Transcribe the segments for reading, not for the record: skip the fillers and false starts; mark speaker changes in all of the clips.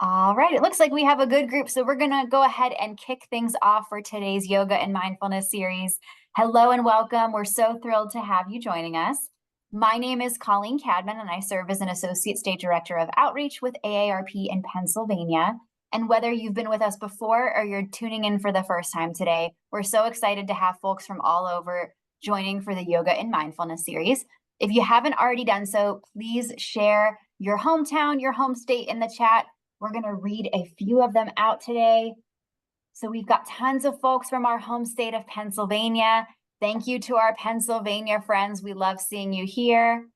Speaker 1: All right, it looks like we have a good group, so we're gonna go ahead and kick things off for today's yoga and mindfulness series. Hello and welcome. We're so thrilled to have you joining us. My name is Colleen Cadman, and I serve as an Associate State Director of Outreach with AARP in Pennsylvania. And whether you've been with us before or you're tuning in for the first time today, we're so excited to have folks from all over joining for the Yoga and Mindfulness series. If you haven't already done so, please share your hometown, your home state in the chat. We're going to read a few of them out today. So we've got tons of folks from our home state of Pennsylvania. Thank you to our Pennsylvania friends. We love seeing you here.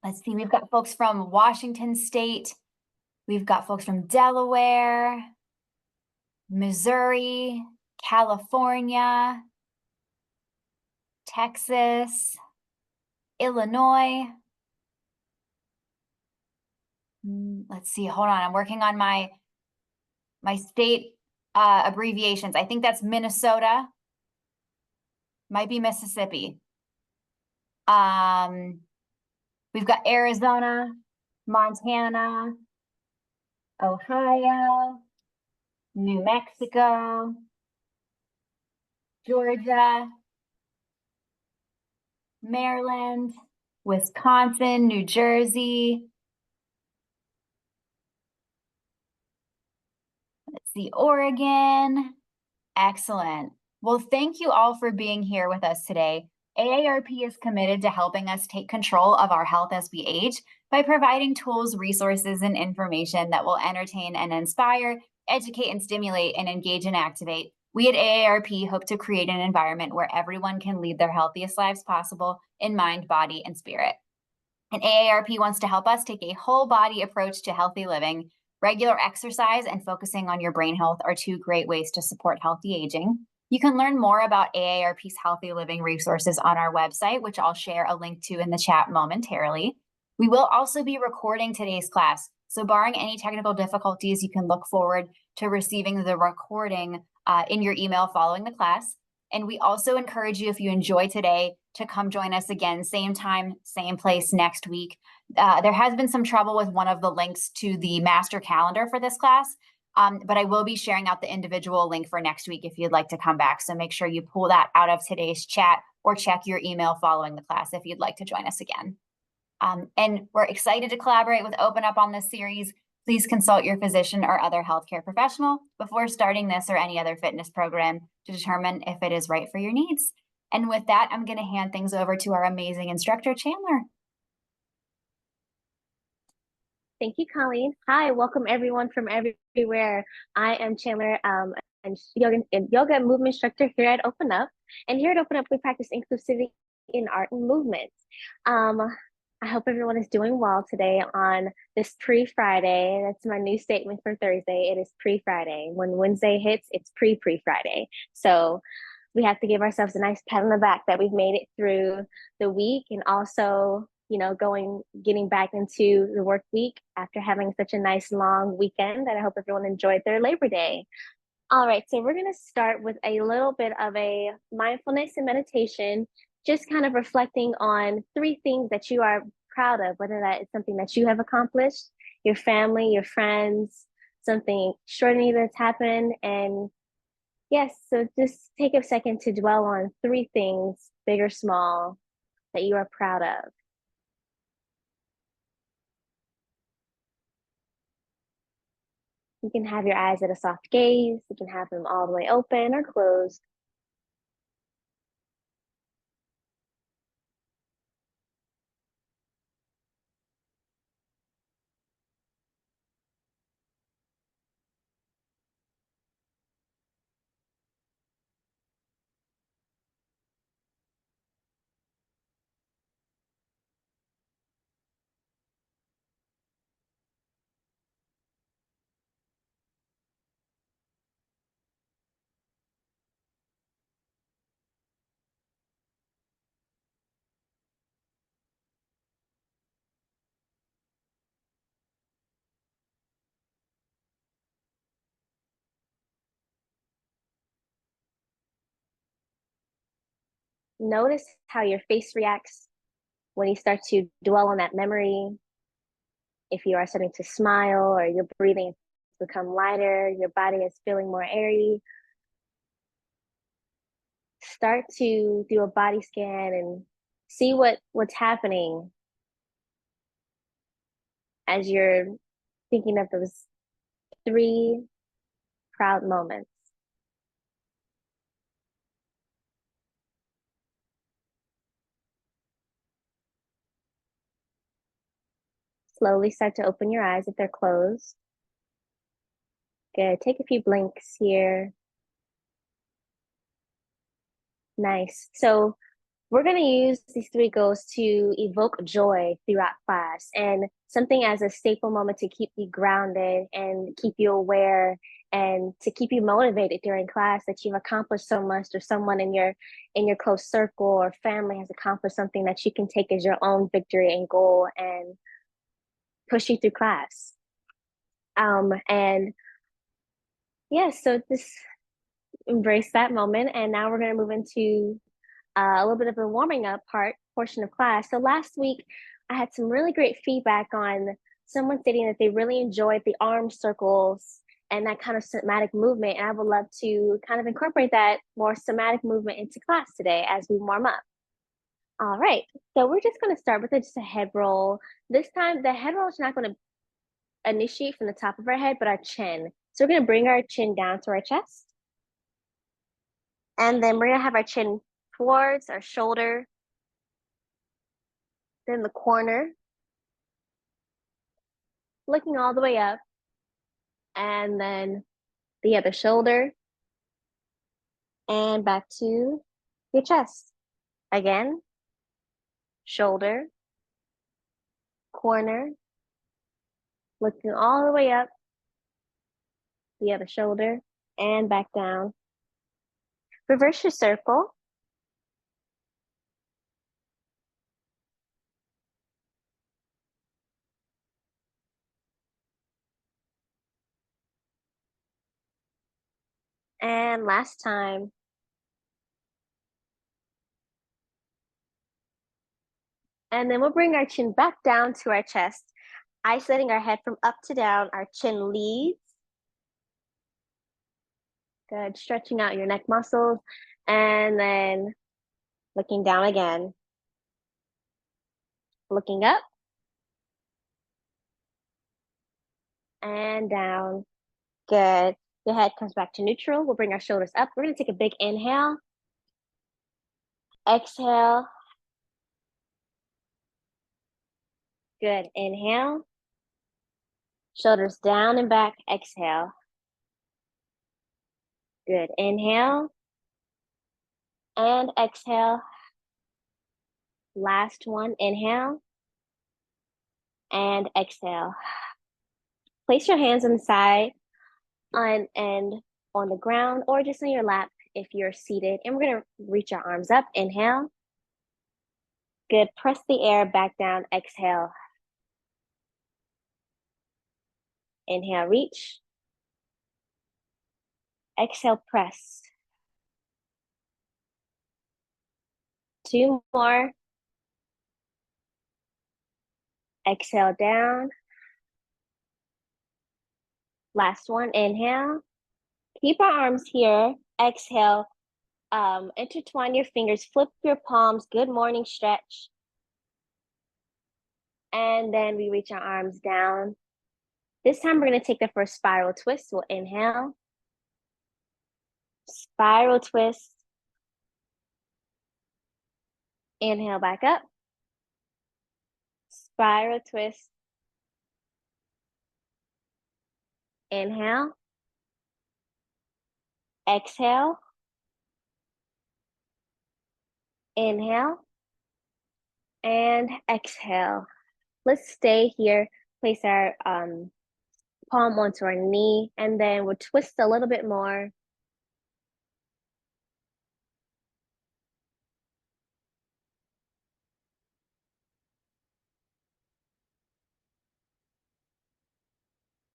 Speaker 1: Let's see, we've got folks from Washington State. We've got folks from Delaware, Missouri, California, Texas, Illinois. Let's see, hold on. I'm working on my state abbreviations. I think that's Minnesota. Might be Mississippi. We've got Arizona, Montana, Ohio, New Mexico, Georgia, Maryland, Wisconsin, New Jersey. Let's see, Oregon. Excellent. Well, thank you all for being here with us today. AARP is committed to helping us take control of our health as we age by providing tools, resources, and information that will entertain and inspire, educate and stimulate, and engage and activate. We at AARP hope to create an environment where everyone can lead their healthiest lives possible in mind, body, and spirit. And AARP wants to help us take a whole body approach to healthy living. Regular exercise and focusing on your brain health are two great ways to support healthy aging. You can learn more about AARP's healthy living resources on our website, which I'll share a link to in the chat momentarily. We will also be recording today's class. So barring any technical difficulties, you can look forward to receiving the recording in your email following the class. And we also encourage you, if you enjoy today, to come join us again, same time, same place next week. There has been some trouble with one of the links to the master calendar for this class, but I will be sharing out the individual link for next week if you'd like to come back. So make sure you pull that out of today's chat or check your email following the class if you'd like to join us again. And we're excited to collaborate with Open Up on this series. Please consult your physician or other healthcare professional before starting this or any other fitness program to determine if it is right for your needs. And with that, I'm going to hand things over to our amazing instructor, Chandler.
Speaker 2: Thank you, Colleen. Hi, welcome everyone from everywhere. I am Chandler, and yoga and movement instructor here at Open Up. And here at Open Up, we practice inclusivity in art and movement. I hope everyone is doing well today on this pre-Friday. That's my new statement for Thursday. It is pre-Friday. When Wednesday hits, it's pre-Friday. So we have to give ourselves a nice pat on the back that we've made it through the week, and also, you know, getting back into the work week after having such a nice long weekend. And I hope everyone enjoyed their Labor Day. All right, so we're going to start with a little bit of a mindfulness and meditation, just kind of reflecting on 3 things that you are proud of, whether that is something that you have accomplished, your family, your friends, something extraordinary that's happened. And yes, so just take a second to dwell on 3 things, big or small, that you are proud of. You can have your eyes at a soft gaze. You can have them all the way open or closed. Notice how your face reacts when you start to dwell on that memory. If you are starting to smile or your breathing has become lighter, your body is feeling more airy, start to do a body scan and see what's happening as you're thinking of those three proud moments. Slowly start to open your eyes if they're closed. Good. Take a few blinks here. Nice. So we're going to use these three goals to evoke joy throughout class and something as a staple moment to keep you grounded and keep you aware and to keep you motivated during class that you've accomplished so much or someone in your close circle or family has accomplished something that you can take as your own victory and goal and push you through class. And yeah, so just embrace that moment. And now we're going to move into a little bit of a warming up portion of class. So last week, I had some really great feedback on someone stating that they really enjoyed the arm circles and that kind of somatic movement. And I would love to kind of incorporate that more somatic movement into class today as we warm up. All right, so we're just going to start with just a head roll. This time, the head roll is not going to initiate from the top of our head, but our chin. So we're going to bring our chin down to our chest. And then we're going to have our chin towards our shoulder, then the corner, looking all the way up, and then the other shoulder, and back to your chest. Again, shoulder, corner, looking all the way up, the other shoulder, and back down. Reverse your circle. And last time. And then we'll bring our chin back down to our chest, isolating our head from up to down. Our chin leads. Good. Stretching out your neck muscles. And then looking down again. Looking up. And down. Good. The head comes back to neutral. We'll bring our shoulders up. We're going to take a big inhale. Exhale. Good. Inhale. Shoulders down and back. Exhale. Good. Inhale. And exhale. Last one. Inhale. And exhale. Place your hands on the side and on the ground or just on your lap if you're seated. And we're going to reach our arms up. Inhale. Good. Press the air back down. Exhale. Inhale, reach. Exhale, press. Two more. Exhale down. Last one, inhale. Keep our arms here. Exhale. Intertwine your fingers, flip your palms. Good morning stretch. And then we reach our arms down. This time we're going to take the first spiral twist. We'll inhale. Spiral twist. Inhale back up. Spiral twist. Inhale. Exhale. Inhale. And exhale. Let's stay here. Place our palm onto our knee, and then we'll twist a little bit more.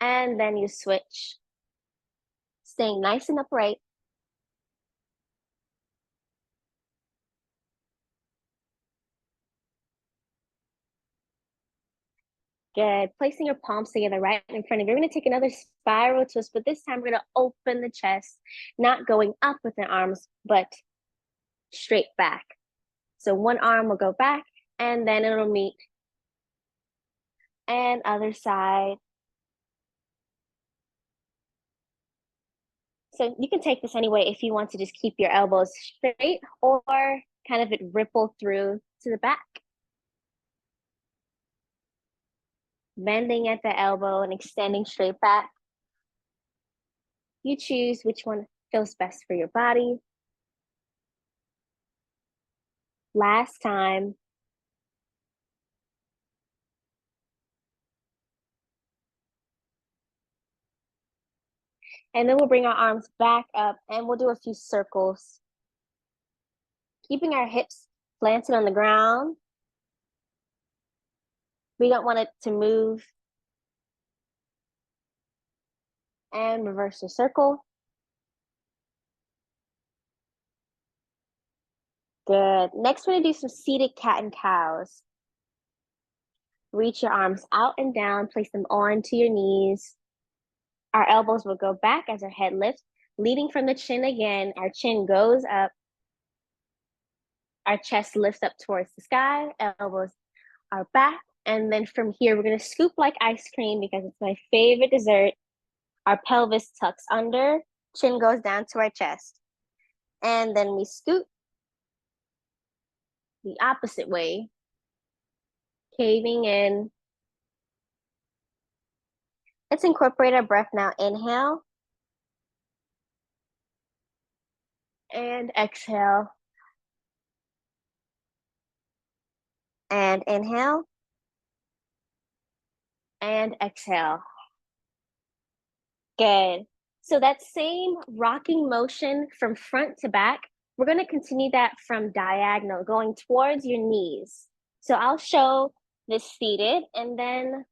Speaker 2: And then you switch. Staying nice and upright. Good. Placing your palms together right in front of you. We're going to take another spiral twist, but this time we're going to open the chest, not going up with the arms, but straight back. So one arm will go back and then it'll meet. And other side. So you can take this anyway if you want to just keep your elbows straight or kind of it ripple through to the back. Bending at the elbow and extending straight back. You choose which one feels best for your body. Last time. And then we'll bring our arms back up and we'll do a few circles. Keeping our hips planted on the ground. We don't want it to move. And reverse the circle. Good. Next, we're going to do some seated cat and cows. Reach your arms out and down, place them onto your knees. Our elbows will go back as our head lifts, leading from the chin again. Our chin goes up. Our chest lifts up towards the sky. Elbows are back. And then from here, we're going to scoop like ice cream because it's my favorite dessert. Our pelvis tucks under, chin goes down to our chest. And then we scoop the opposite way, caving in. Let's incorporate our breath now. Inhale. And exhale. And inhale. And exhale. Good. So that same rocking motion from front to back, we're going to continue that from diagonal, going towards your knees. So I'll show this seated and then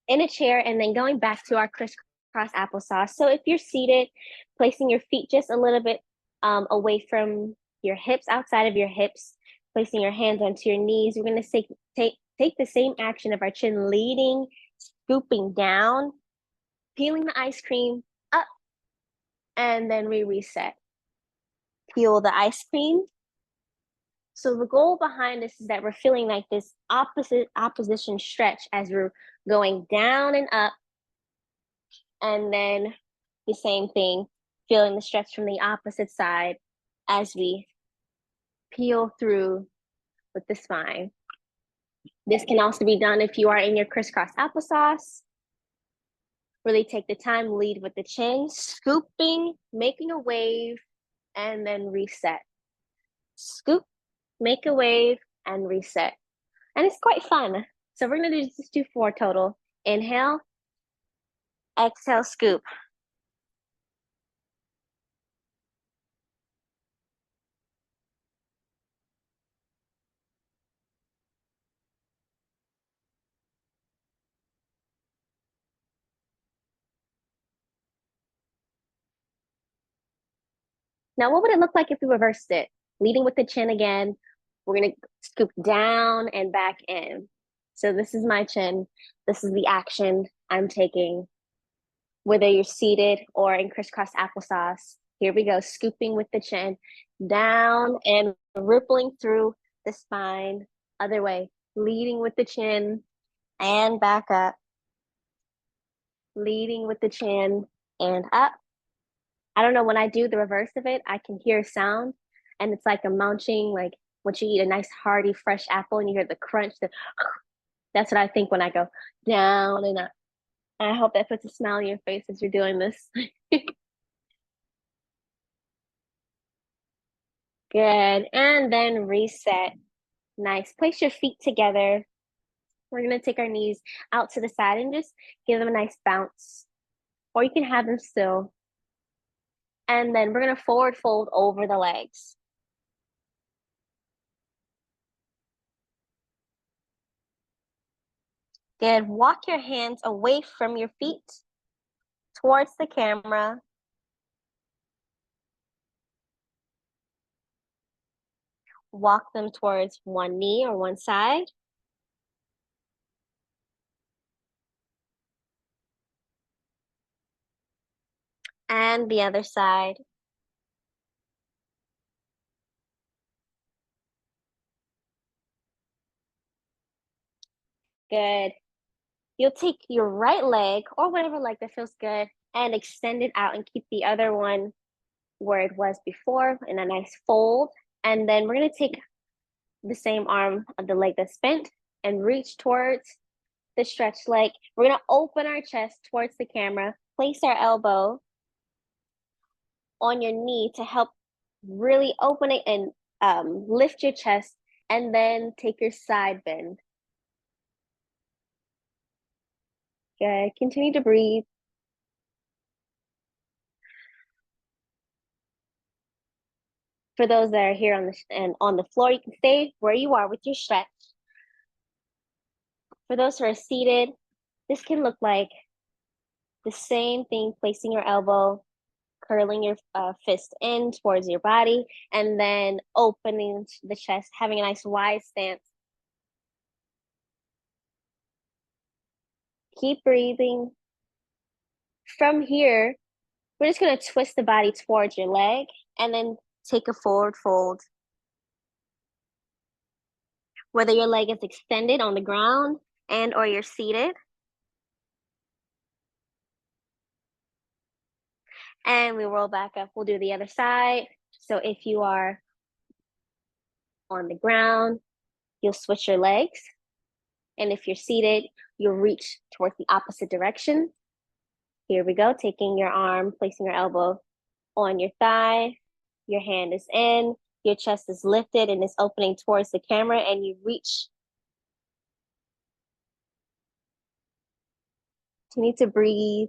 Speaker 2: in a chair and then going back to our crisscross applesauce. So if you're seated, placing your feet just a little bit away from your hips, outside of your hips, placing your hands onto your knees, we're going to take the same action of our chin leading, scooping down, peeling the ice cream up, and then we reset. Peel the ice cream. So the goal behind this is that we're feeling like this opposition stretch as we're going down and up, and then the same thing, feeling the stretch from the opposite side as we peel through with the spine. This can also be done if you are in your crisscross applesauce. Really take the time, lead with the chin, scooping, making a wave, and then reset. Scoop, make a wave, and reset. And it's quite fun. So we're gonna just do 4 total. Inhale, exhale, scoop. Now, what would it look like if we reversed it? Leading with the chin again, we're gonna scoop down and back in. So this is my chin. This is the action I'm taking, whether you're seated or in crisscross applesauce. Here we go, scooping with the chin, down and rippling through the spine. Other way, leading with the chin and back up. Leading with the chin and up. I don't know, when I do the reverse of it, I can hear sound and it's like a munching, like once you eat a nice hearty fresh apple and you hear the crunch, that's what I think when I go down and up. And I hope that puts a smile on your face as you're doing this. Good. And then reset. Nice. Place your feet together. We're going to take our knees out to the side and just give them a nice bounce. Or you can have them still. And then we're going to forward fold over the legs. Good. Walk your hands away from your feet towards the camera. Walk them towards one knee or one side. And the other side. Good. You'll take your right leg or whatever leg that feels good and extend it out and keep the other one where it was before in a nice fold. And then we're going to take the same arm of the leg that's bent and reach towards the stretched leg. We're going to open our chest towards the camera, place our elbow on your knee to help really open it and lift your chest, and then take your side bend. Good. Continue to breathe. For those that are here on the floor, you can stay where you are with your stretch. For those who are seated, this can look like the same thing, placing your elbow, curling your fist in towards your body, and then opening the chest, having a nice wide stance. Keep breathing. From here, we're just going to twist the body towards your leg and then take a forward fold. Whether your leg is extended on the ground and or you're seated. And we roll back up. We'll do the other side. So if you are on the ground, you'll switch your legs. And if you're seated, you'll reach towards the opposite direction. Here we go, taking your arm, placing your elbow on your thigh. Your hand is in, your chest is lifted and is opening towards the camera, and you reach. Continue to breathe.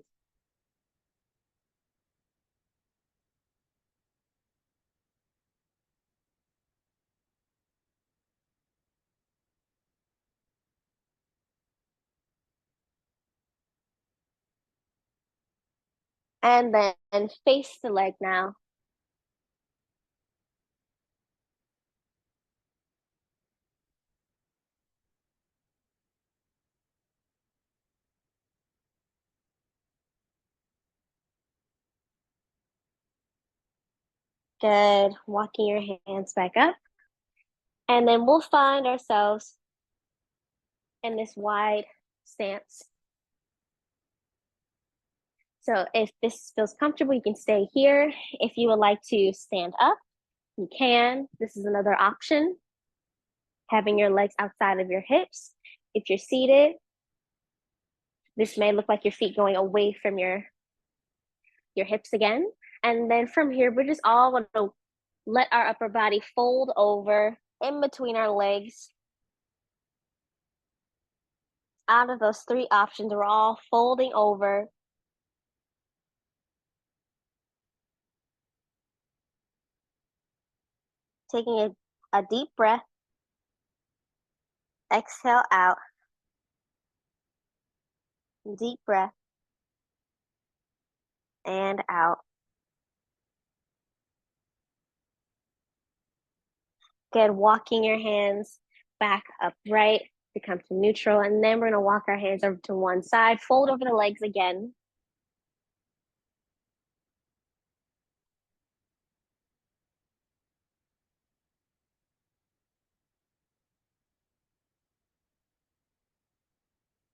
Speaker 2: And then face the leg now. Good. Walking your hands back up. And then we'll find ourselves in this wide stance. So if this feels comfortable, you can stay here. If you would like to stand up, you can. This is another option. Having your legs outside of your hips. If you're seated, this may look like your feet going away from your hips again. And then from here, we're just all going to let our upper body fold over in between our legs. Out of those three options, we're all folding over. Taking a deep breath. Exhale out. Deep breath. And out. Good. Walking your hands back upright to come to neutral. And then we're going to walk our hands over to one side. Fold over the legs again.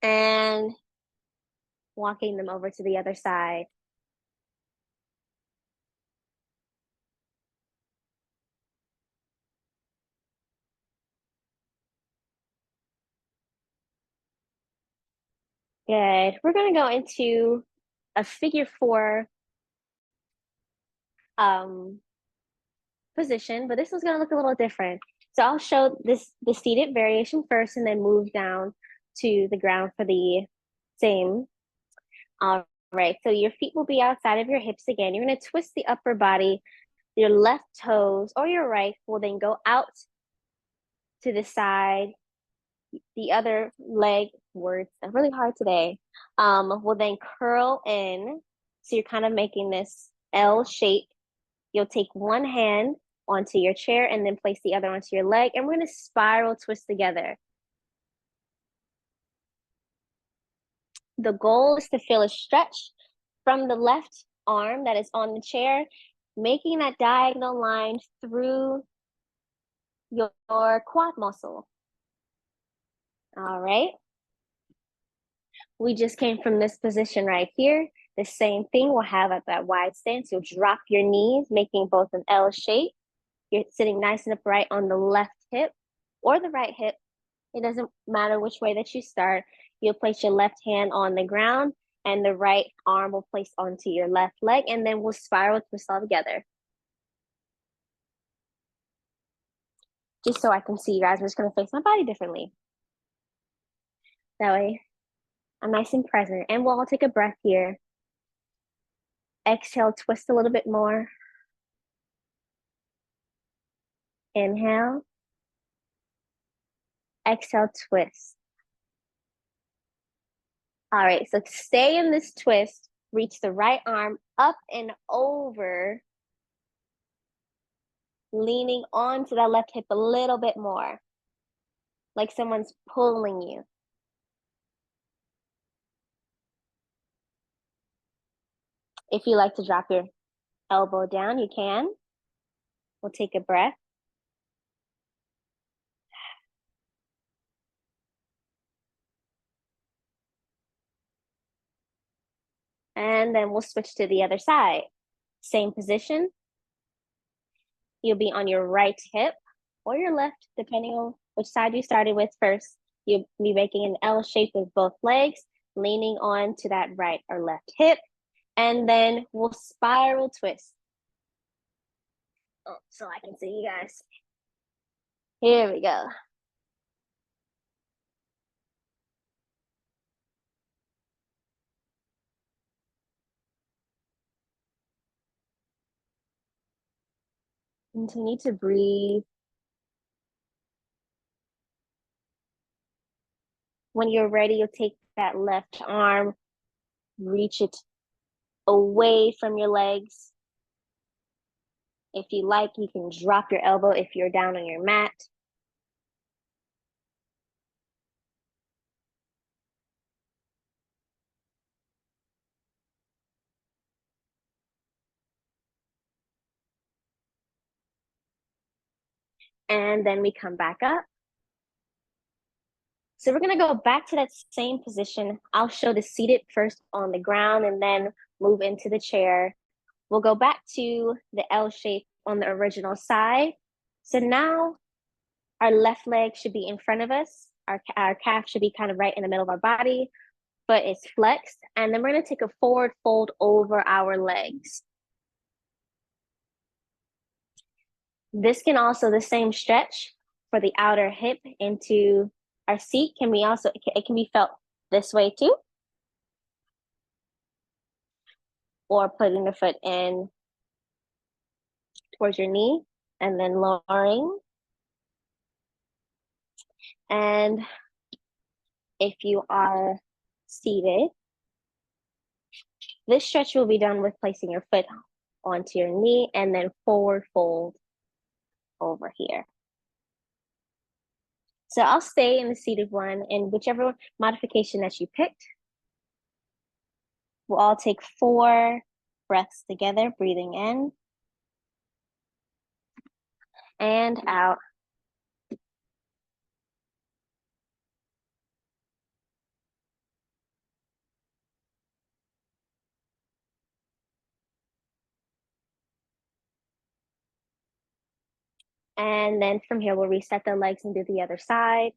Speaker 2: And walking them over to the other side. Good. We're going to go into a figure 4 position, but this one's going to look a little different. So I'll show the seated variation first and then move down to the ground for the same. All right, so your feet will be outside of your hips again. You're going to twist the upper body. Your left toes or your right will then go out to the side. The other leg, words are really hard today, will then curl in. So you're kind of making this L shape. You'll take one hand onto your chair and then place the other onto your leg. And we're going to spiral twist together. The goal is to feel a stretch from the left arm that is on the chair, making that diagonal line through your quad muscle. All right. We just came from this position right here. The same thing we'll have at that wide stance. You'll drop your knees, making both an L shape. You're sitting nice and upright on the left hip or the right hip. It doesn't matter which way that you start. You'll place your left hand on the ground and the right arm will place onto your left leg, and then we'll spiral twist all together. Just so I can see you guys, I'm just gonna face my body differently. That way I'm nice and present. And we'll all take a breath here. Exhale, twist a little bit more. Inhale. Exhale, twist. All right, so stay in this twist. Reach the right arm up and over, leaning onto that left hip a little bit more, like someone's pulling you. If you like to drop your elbow down, you can. We'll take a breath. And then we'll switch to the other side. Same position. You'll be on your right hip or your left, depending on which side you started with first. You'll be making an L shape with both legs, leaning on to that right or left hip. And then we'll spiral twist. Oh, so I can see you guys. Here we go. Continue to breathe. When you're ready, you'll take that left arm, reach it away from your legs. If you like, you can drop your elbow if you're down on your mat. And then we come back up. So we're gonna go back to that same position. I'll show the seated first on the ground and then move into the chair. We'll go back to the L shape on the original side. So now our left leg should be in front of us. Our calf should be kind of right in the middle of our body. Foot is flexed. And then we're gonna take a forward fold over our legs. This can also, the same stretch for the outer hip into our seat can be also, it can be felt this way too. Or putting the foot in towards your knee and then lowering. And if you are seated, this stretch will be done with placing your foot onto your knee and then forward fold over here. So I'll stay in the seated one, and whichever modification that you picked, we'll all take 4 breaths together, breathing in and out. And then from here, we'll reset the legs and do the other side.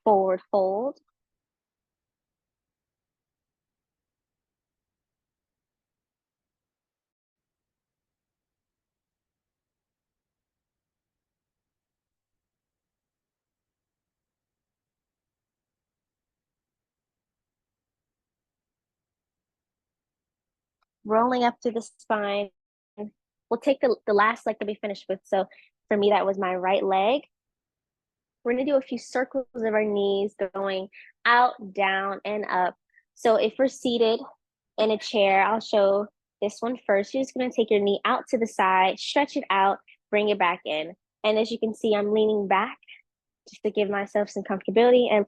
Speaker 2: Forward fold. Rolling up through the spine. We'll take the last leg that we finished with. So for me, that was my right leg. We're gonna do a few circles of our knees going out, down, and up. So if we're seated in a chair, I'll show this one first. You're just gonna take your knee out to the side, stretch it out, bring it back in. And as you can see, I'm leaning back just to give myself some comfortability and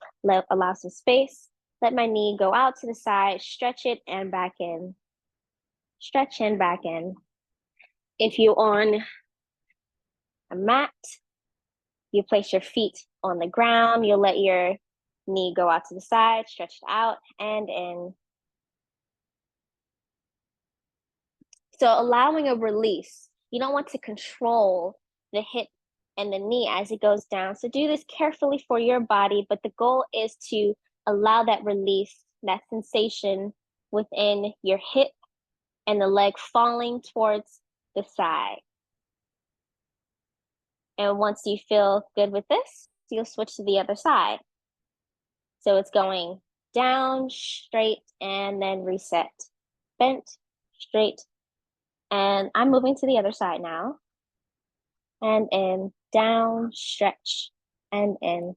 Speaker 2: allow some space. Let my knee go out to the side, stretch it and back in. Stretch and back in. If you're on a mat, you place your feet on the ground. You'll let your knee go out to the side, stretch it out and in. So allowing a release. You don't want to control the hip and the knee as it goes down. So do this carefully for your body, but the goal is to allow that release, that sensation within your hip and the leg falling towards the side. And once you feel good with this, you'll switch to the other side. So it's going down, straight, and then reset. Bent, straight, and I'm moving to the other side now. And in, down, stretch, and in,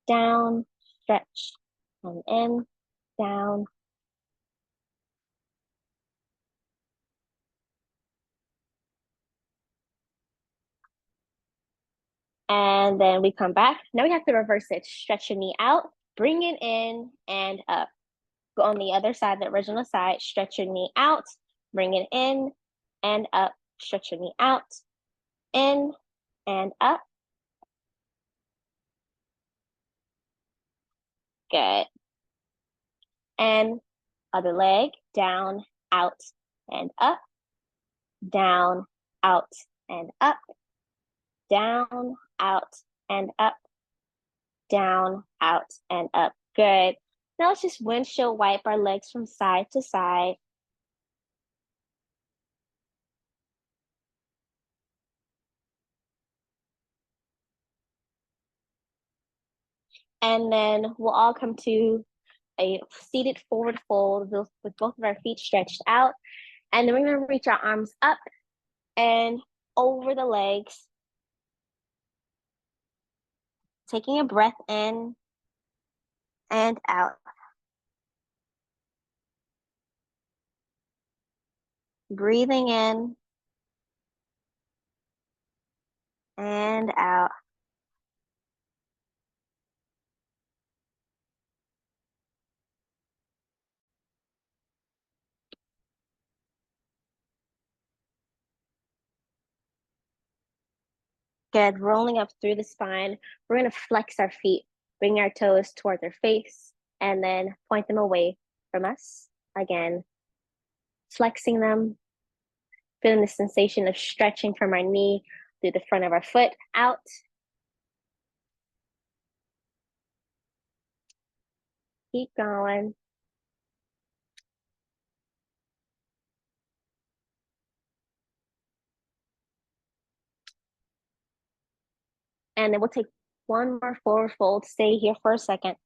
Speaker 2: down, stretch, and in, down. And then we come back. Now we have to reverse it. Stretch your knee out, bring it in and up. Go on the other side, the original side, stretch your knee out, bring it in and up. Stretch your knee out, in and up. Good. And other leg, down, out, and up, down, out, and up, down, out, and up, down, out, and up. Good. Now let's just windshield wipe our legs from side to side. And then we'll all come to a seated forward fold with both of our feet stretched out. And then we're gonna reach our arms up and over the legs. Taking a breath in and out. Breathing in and out. Good, rolling up through the spine. We're gonna flex our feet, bring our toes towards our face, and then point them away from us. Again, flexing them, feeling the sensation of stretching from our knee through the front of our foot out. Keep going. And then we'll take one more forward fold. Stay here for a second.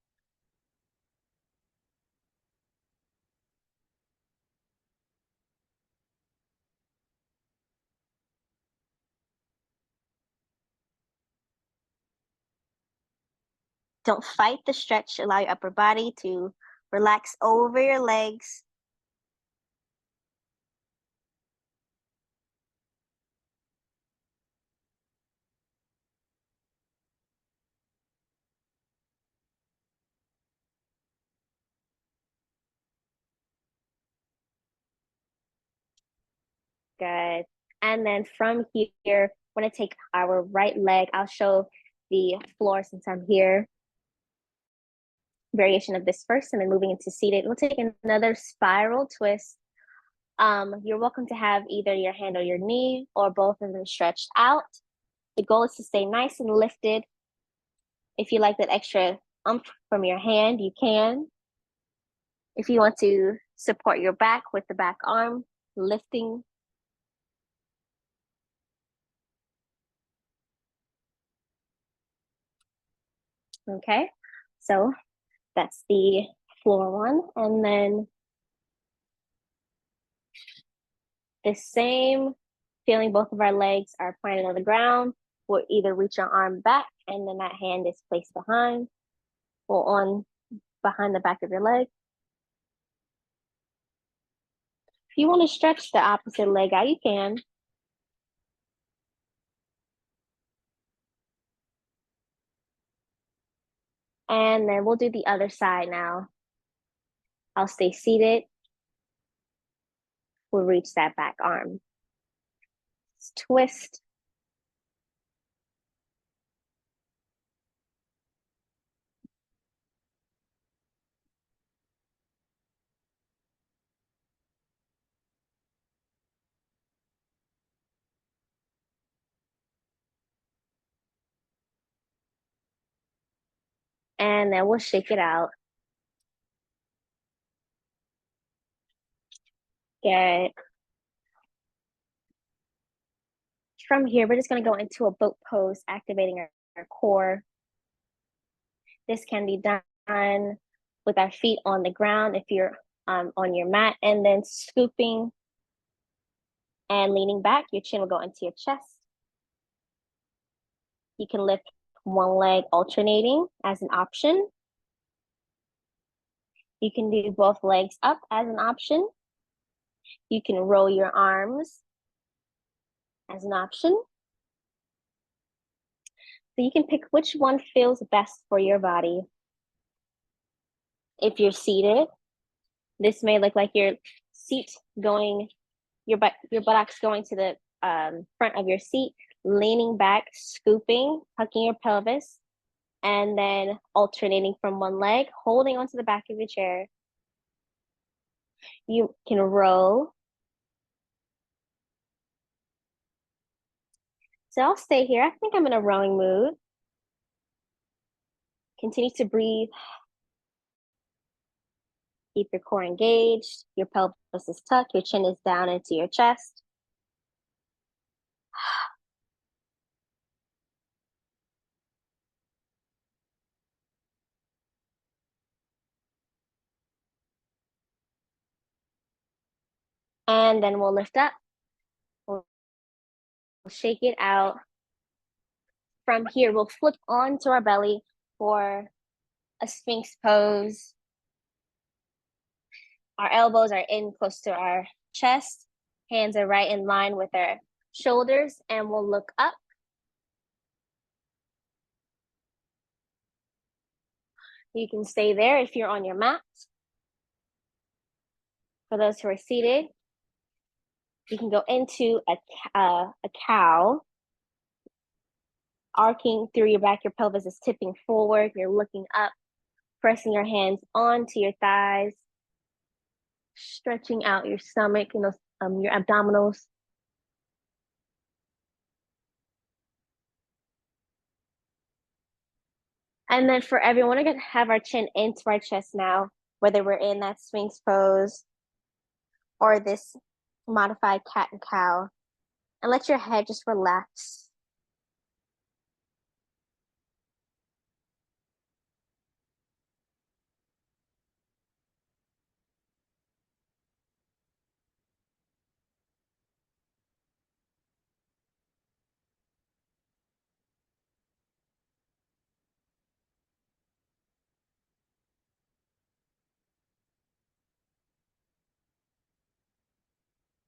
Speaker 2: Don't fight the stretch. Allow your upper body to relax over your legs. Good. And then from here, we're gonna take our right leg. I'll show the floor since I'm here. Variation of this first, and then moving into seated. We'll take another spiral twist. You're welcome to have either your hand or your knee or both of them stretched out. The goal is to stay nice and lifted. If you like that extra umph from your hand, you can. If you want to support your back with the back arm, lifting. Okay, so that's the floor one. And then the same feeling, both of our legs are planted on the ground. We'll either reach our arm back and then that hand is placed behind or on behind the back of your leg. If you want to stretch the opposite leg out, you can. And then we'll do the other side now. I'll stay seated. We'll reach that back arm. Twist. And then we'll shake it out. Good. From here, we're just going to go into a boat pose, activating our core. This can be done with our feet on the ground if you're on your mat, and then scooping and leaning back. Your chin will go into your chest. You can lift one leg alternating as an option. You can do both legs up as an option. You can roll your arms as an option. So you can pick which one feels best for your body. If you're seated, this may look like your seat going, your buttocks going to the front of your seat, leaning back, scooping, tucking your pelvis, and then alternating from one leg, holding onto the back of your chair. You can roll. So I'll stay here. I think I'm in a rowing mood. Continue to breathe. Keep your core engaged. Your pelvis is tucked. Your chin is down into your chest. And then we'll lift up. We'll shake it out. From here, we'll flip onto our belly for a Sphinx pose. Our elbows are in close to our chest. Hands are right in line with our shoulders, and we'll look up. You can stay there if you're on your mat. For those who are seated, you can go into a cow. Arcing through your back, your pelvis is tipping forward. You're looking up, pressing your hands onto your thighs, stretching out your stomach and those your abdominals. And then for everyone, we're gonna have our chin into our chest now, whether we're in that Sphinx pose or this modified cat and cow. And let your head just relax.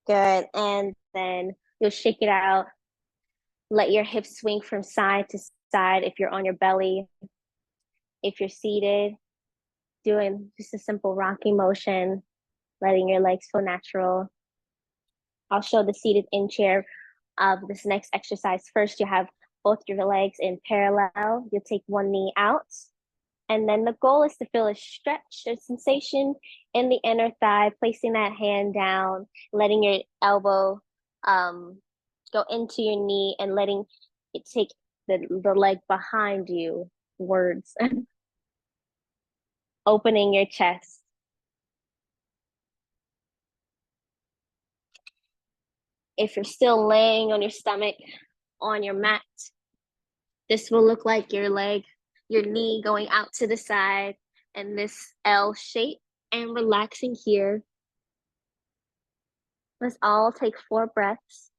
Speaker 2: Good. And then you'll shake it out. Let your hips swing from side to side if you're on your belly. If you're seated, doing just a simple rocking motion, letting your legs feel natural. I'll show the seated in chair of this next exercise. First, you have both your legs in parallel. You'll take one knee out. And then the goal is to feel a stretch, a sensation in the inner thigh, placing that hand down, letting your elbow go into your knee and letting it take the leg behind you, words. Opening your chest. If you're still laying on your stomach on your mat, this will look like your leg, your knee going out to the side and this L shape, and relaxing here. Let's all take 4 breaths.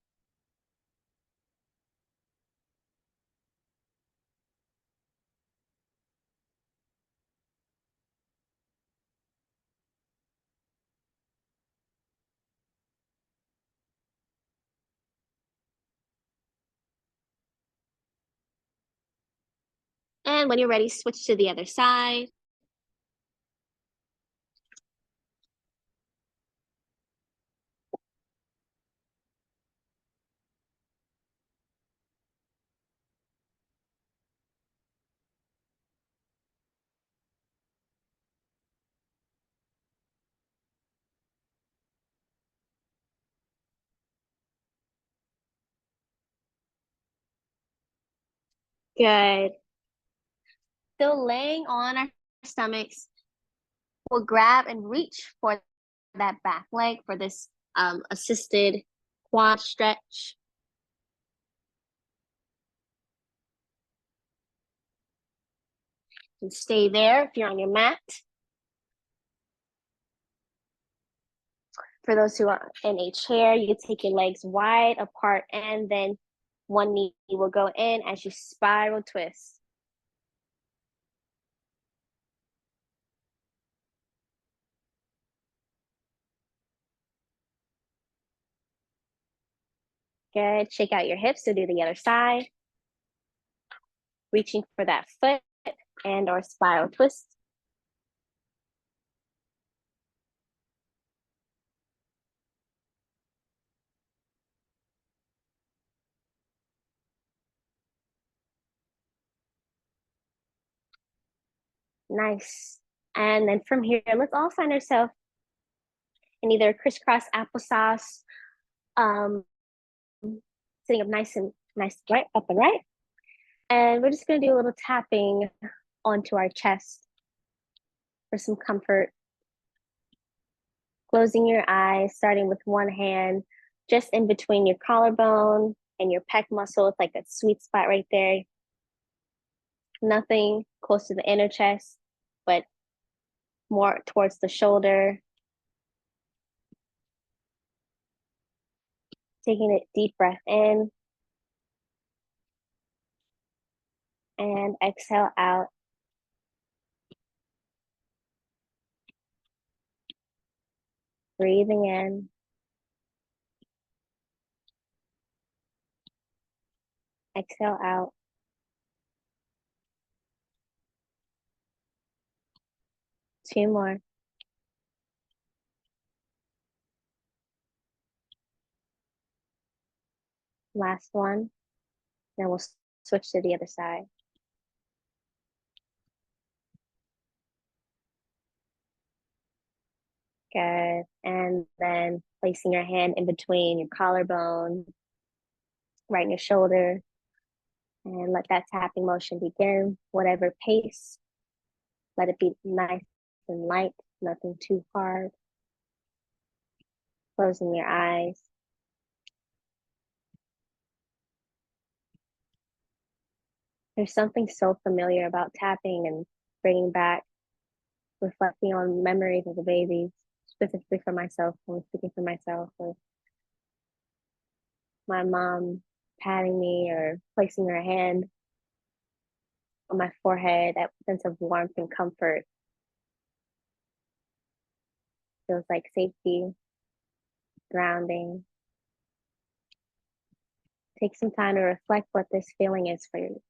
Speaker 2: And when you're ready, switch to the other side. Good. Still laying on our stomachs, we'll grab and reach for that back leg for this assisted quad stretch. And stay there if you're on your mat. For those who are in a chair, you take your legs wide apart and then one knee will go in as you spiral twist. Good. Shake out your hips to do the other side. Reaching for that foot and or spiral twist. Nice. And then from here, let's all find ourselves in either crisscross applesauce, sitting up nice right up and right. And we're just gonna do a little tapping onto our chest for some comfort. Closing your eyes, starting with one hand, just in between your collarbone and your pec muscle. It's like that sweet spot right there. Nothing close to the inner chest, but more towards the shoulder. Taking a deep breath in and exhale out. Breathing in. Exhale out. Two more. Last one. Then we'll switch to the other side. Good. And then placing your hand in between your collarbone, right in your shoulder, and let that tapping motion begin, whatever pace. Let it be nice and light, nothing too hard. Closing your eyes. There's something so familiar about tapping and bringing back, reflecting on memories of the babies, specifically for myself, when I'm speaking for myself, or my mom patting me or placing her hand on my forehead, that sense of warmth and comfort feels like safety, grounding. Take some time to reflect what this feeling is for you.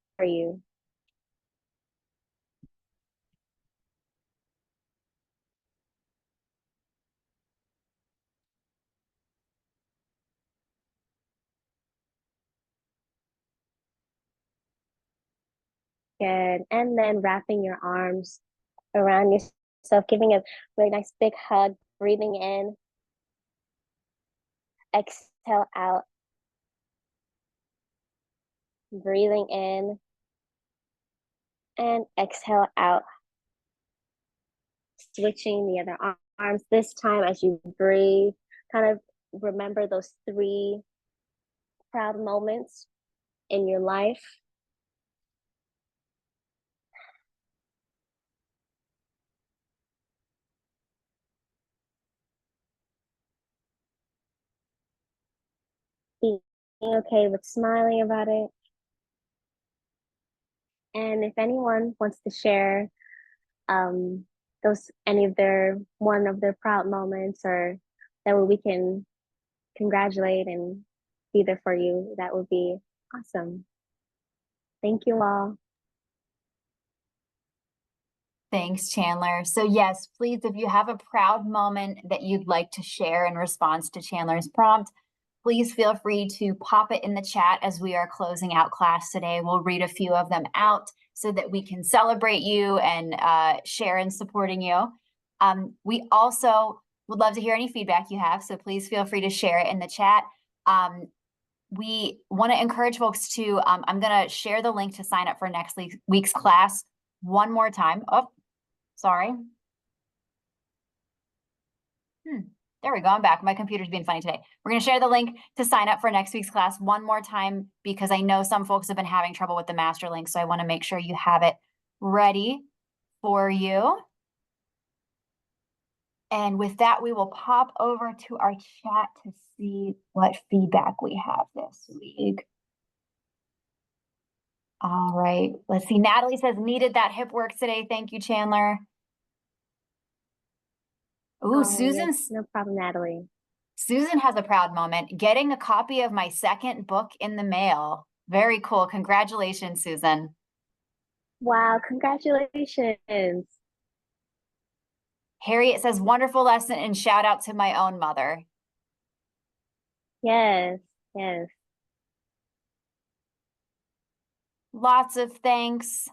Speaker 2: Good. And then wrapping your arms around yourself, giving a really nice big hug, breathing in, exhale out, breathing in, and exhale out. Switching the other arms. This time, as you breathe, kind of remember those 3 proud moments in your life. Being okay with smiling about it. And if anyone wants to share any of one of their proud moments, or that way we can congratulate and be there for you, that would be awesome. Thank you all.
Speaker 1: Thanks, Chandler. So yes, please, if you have a proud moment that you'd like to share in response to Chandler's prompt, please feel free to pop it in the chat as we are closing out class today. We'll read a few of them out so that we can celebrate you and share in supporting you. We also would love to hear any feedback you have, so please feel free to share it in the chat. we want to encourage folks to, I'm going to share the link to sign up for next week's class one more time. Oh, sorry. There we go. I'm back. My computer's being funny today. We're going to share the link to sign up for next week's class one more time because I know some folks have been having trouble with the master link. So I want to make sure you have it ready for you. And with that, we will pop over to our chat to see what feedback we have this week. All right, let's see. Natalie says, needed that hip work today. Thank you, Chandler. Ooh,
Speaker 2: Yes, no problem, Natalie.
Speaker 1: Susan has a proud moment, getting a copy of my second book in the mail. Very cool. Congratulations, Susan.
Speaker 2: Wow, congratulations.
Speaker 1: Harriet says, wonderful lesson and shout out to my own mother.
Speaker 2: Yes, yes.
Speaker 1: Lots of thanks.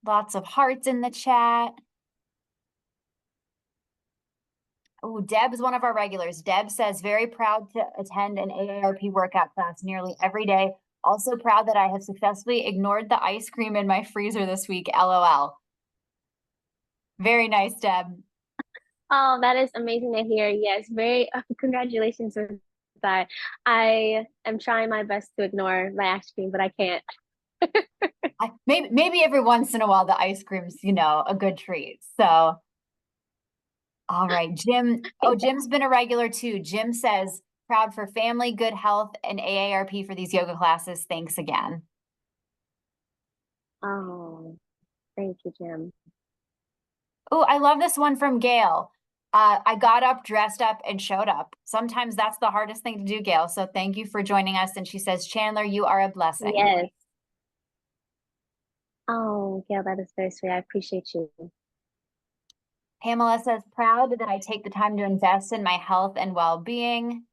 Speaker 1: Lots of hearts in the chat. Oh, Deb's one of our regulars. Deb says, very proud to attend an AARP workout class nearly every day. Also proud that I have successfully ignored the ice cream in my freezer this week. LOL. Very nice, Deb.
Speaker 2: Oh, that is amazing to hear. Yes, very congratulations with that. I am trying my best to ignore my ice cream, but I can't.
Speaker 1: Maybe every once in a while the ice cream's, a good treat. So, all right, Jim. Oh, Jim's been a regular too. Jim says, proud for family, good health, and AARP for these yoga classes. Thanks again.
Speaker 2: Oh, thank you, Jim.
Speaker 1: Oh, I love this one from Gail. I got up, dressed up, and showed up. Sometimes that's the hardest thing to do, Gail. So thank you for joining us. And she says, Chandler, you are a blessing.
Speaker 2: Yes. Oh, Gail, that is very sweet. I appreciate you.
Speaker 1: Pamela says, proud that I take the time to invest in my health and well-being.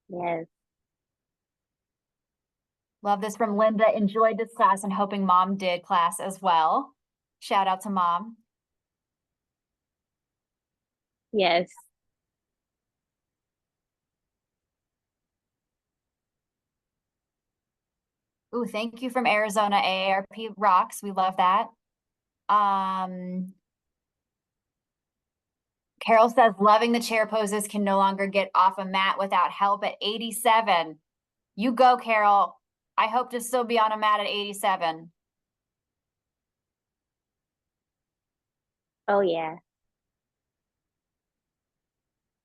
Speaker 2: Yes.
Speaker 1: Love this from Linda. Enjoyed this class and hoping mom did class as well. Shout out to mom.
Speaker 2: Yes.
Speaker 1: Ooh, thank you from Arizona. AARP rocks. We love that. Carol says, loving the chair poses, can no longer get off a mat without help at 87. You go, Carol. I hope to still be on a mat at 87.
Speaker 2: Oh, yeah.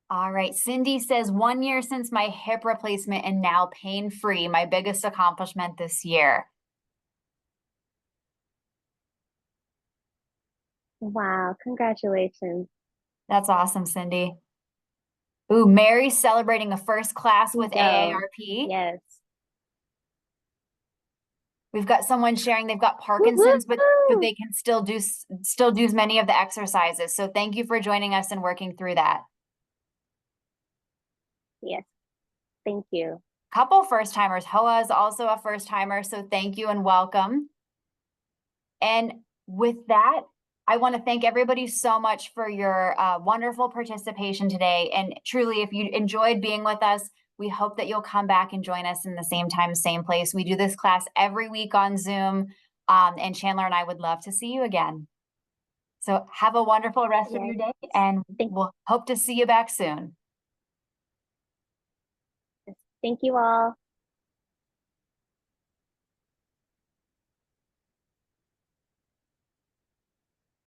Speaker 1: All right. Cindy says, 1 year since my hip replacement and now pain-free, my biggest accomplishment this year.
Speaker 2: Wow, congratulations.
Speaker 1: That's awesome, Cindy. Ooh, Mary's celebrating a first class with AARP.
Speaker 2: Yes.
Speaker 1: We've got someone sharing they've got Parkinson's, but they can still do many of the exercises. So thank you for joining us and working through that.
Speaker 2: Yes. Thank you.
Speaker 1: Couple first timers. Hoa is also a first timer. So thank you and welcome. And with that, I want to thank everybody so much for your wonderful participation today. And truly, if you enjoyed being with us, we hope that you'll come back and join us in the same time, same place. We do this class every week on Zoom, and Chandler and I would love to see you again. So have a wonderful rest of your day, and we'll hope to see you back soon.
Speaker 2: Thank you all.